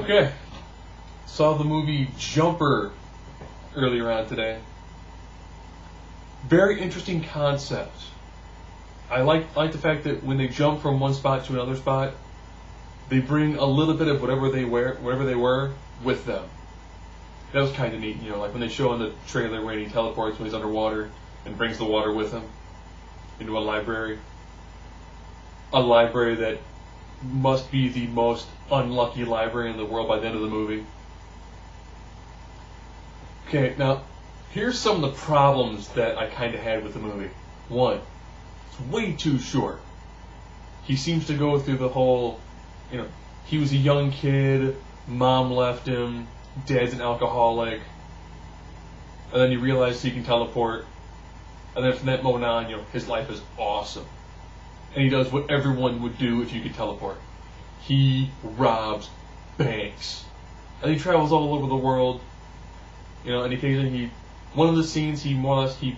Okay. Saw the movie Jumper earlier on today. Very interesting concept. I like the fact that when they jump from one spot to another spot, they bring a little bit of whatever they were with them. That was kind of neat, like when they show in the trailer where he teleports when he's underwater and brings the water with him into a library. A library that must be the most unlucky library in the world by the end of the movie. Okay, now, here's some of the problems that I kind of had with the movie. One, it's way too short. He seems to go through the whole, he was a young kid, mom left him, dad's an alcoholic, and then you realize he can teleport, and then from that moment on, his life is awesome. And he does what everyone would do if you could teleport. He robs banks. And he travels all over the world. And occasionally one of the scenes he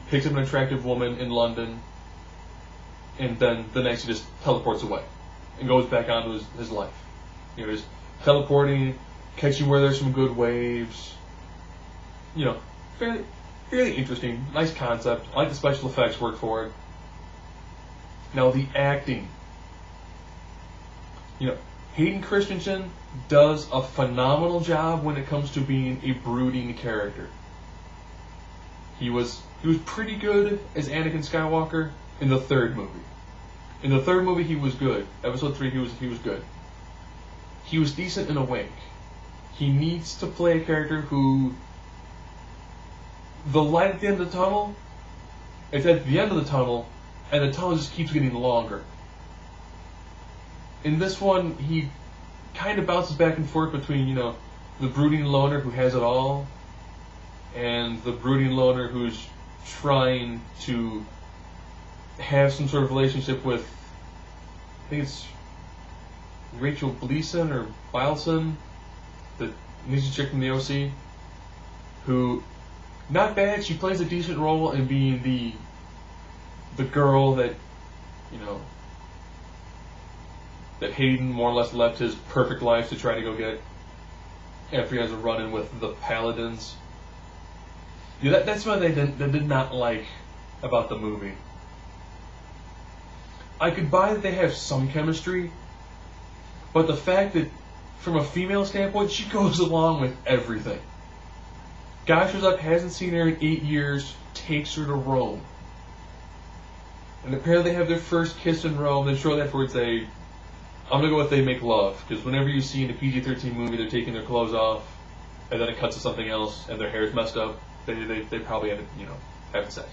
picks up an attractive woman in London, and then the next he just teleports away and goes back onto his life. Just teleporting, catching where there's some good waves. Fairly interesting, nice concept. I like the special effects work for it. Now the acting. Hayden Christensen does a phenomenal job when it comes to being a brooding character. He was pretty good as Anakin Skywalker in the third movie. In the third movie he was good. Episode 3 he was good. He was decent in Awake. He needs to play a character who the light at the end of the tunnel, it's at the end of the tunnel, and the tunnel just keeps getting longer. In this one, he kind of bounces back and forth between, the brooding loner who has it all, and the brooding loner who's trying to have some sort of relationship with, I think it's Rachel Bleason or Bilson, the ninja chick from the OC, who, not bad, she plays a decent role in being the girl that, that Hayden more or less left his perfect life to try to go get after he has a run-in with the Paladins. That's what I did not like about the movie. I could buy that they have some chemistry, but the fact that, from a female standpoint, she goes along with everything. Guy shows up, hasn't seen her in 8 years, takes her to Rome. And apparently they have their first kiss in Rome, then shortly afterwards I'm going to go with they make love, because whenever you see in a PG-13 movie they're taking their clothes off, and then it cuts to something else, and their hair is messed up, they probably end up, having sex.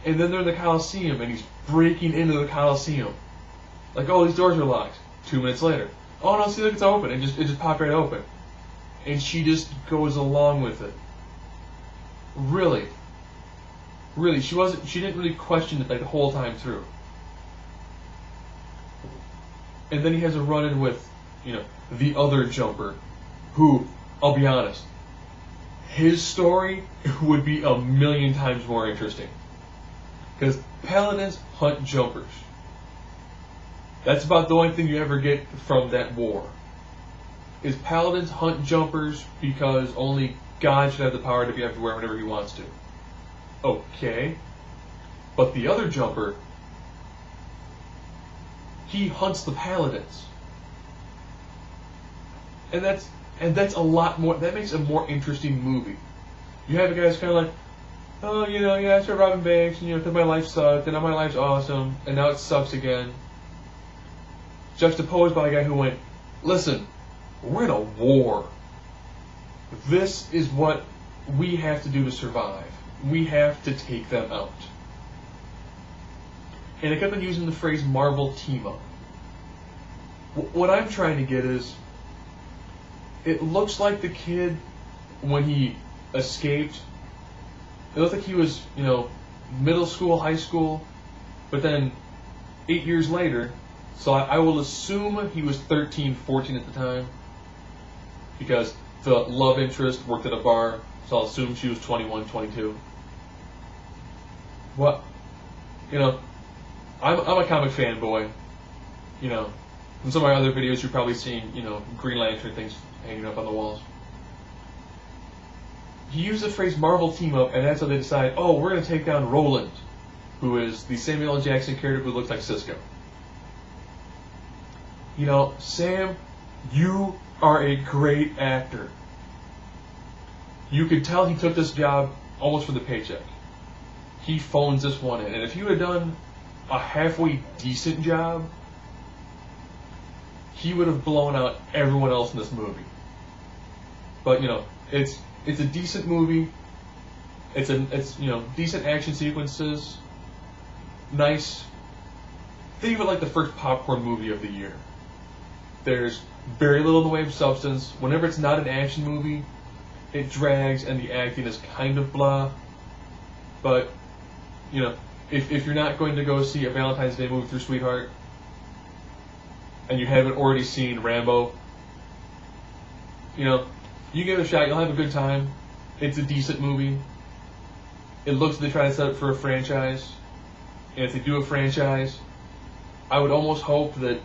And then they're in the Colosseum, and he's breaking into the Colosseum. Like, oh, these doors are locked. 2 minutes later, oh no, see, look, it's open. It just popped right open. And she just goes along with it. Really, she didn't really question it the whole time through. And then he has a run-in with, the other jumper, who, I'll be honest, his story would be a million times more interesting. Because Paladins hunt jumpers. That's about the only thing you ever get from that war. Is Paladins hunt jumpers because only God should have the power to be everywhere whenever he wants to. Okay. But the other jumper, he hunts the Paladins. And that's a lot more, that makes a more interesting movie. You have a guy who's kind of like, oh, I started robbing banks, and because my life sucked, and now my life's awesome, and now it sucks again. Juxtaposed by a guy who went, listen, we're in a war. This is what we have to do to survive. We have to take them out. And I kept on using the phrase Marvel team up. What I'm trying to get is, it looks like the kid, when he escaped, it looked like he was, middle school, high school, but then 8 years later, so I will assume he was 13, 14 at the time, because the love interest worked at a bar, so I'll assume she was 21, 22. What? I'm a comic fanboy. In some of my other videos, you're probably seeing, Green Lantern things hanging up on the walls. He used the phrase Marvel team up, and that's how they decide, oh, we're going to take down Roland, who is the Samuel L. Jackson character who looks like Cisco. Sam, you are a great actor. You could tell he took this job almost for the paycheck. He phones this one in, and if you had done a halfway decent job, he would have blown out everyone else in this movie. But it's a decent movie. It's decent action sequences. Nice. Think of it like the first popcorn movie of the year. There's very little in the way of substance. Whenever it's not an action movie, it drags and the acting is kind of blah. But if you're not going to go see a Valentine's Day movie through Sweetheart, and you haven't already seen Rambo, you give it a shot, you'll have a good time. It's a decent movie. It looks like they try to set up for a franchise. And if they do a franchise, I would almost hope that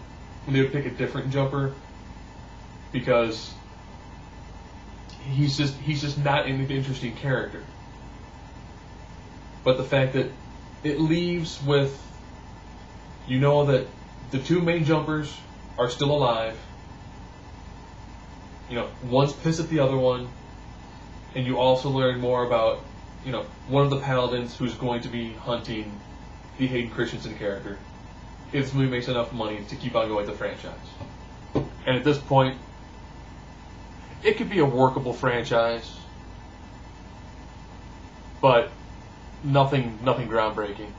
they would pick a different Jumper, because he's just not an interesting character. But the fact that it leaves with, that the two main Jumpers are still alive. One's pissed at the other one, and you also learn more about, one of the Paladins who's going to be hunting the Hayden Christensen character if this movie makes enough money to keep on going with the franchise. And at this point, it could be a workable franchise, but nothing groundbreaking.